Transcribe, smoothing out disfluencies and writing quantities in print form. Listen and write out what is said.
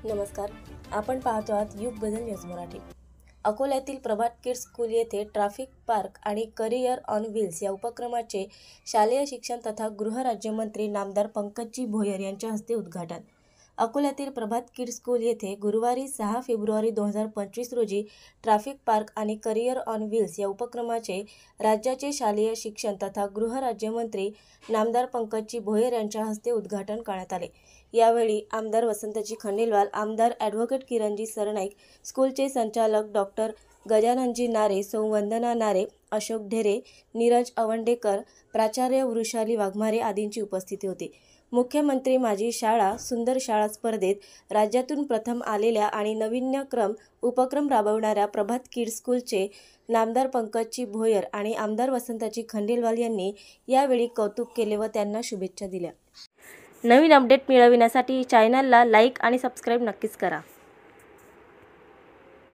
नमस्कार. आपण पाहतो आहात युग बदल न्यूज मराठी. अकोल्यातील प्रभात किड्स स्कूल येथे ट्रॅफिक पार्क आणि करिअर ऑन व्हील्स या उपक्रमाचे शालेय शिक्षण तथा गृहराज्यमंत्री नामदार पंकजी भोयर यांच्या हस्ते उद्घाटन. अकोल्यातील प्रभात किड्स स्कूल येथे गुरुवारी 6 फेब्रुवारी 2025 रोजी ट्रॅफिक पार्क आणि करिअर ऑन व्हील्स या उपक्रमाचे राज्याचे शालेय शिक्षण तथा गृहराज्यमंत्री नामदार पंकजी भोयर यांच्या हस्ते उद्घाटन करण्यात आले. यावेळी आमदार वसंतजी खंडेलवाल, आमदार ॲडव्होकेट किरणजी सरनाईक, स्कूलचे संचालक डॉक्टर गजाननजी नारे, सौ वंदना नारे, अशोक ढेरे, नीरज अवंडेकर, प्राचार्य वृषाली वाघमारे आदींची उपस्थिती होती. मुख्यमंत्री माझी शाळा सुंदर शाळा स्पर्धेत राज्यातून प्रथम आलेल्या आणि नाविन्यक्रम उपक्रम राबवणाऱ्या प्रभात किड्स स्कूलचे नामदार पंकजी भोयर आणि आमदार वसंतजी खंडेलवाल यांनी यावेळी कौतुक केले व त्यांना शुभेच्छा दिल्या. नवीन अपडेट मिळविण्यासाठी चॅनलला लाईक आणि सबस्क्राईब नक्कीच करा.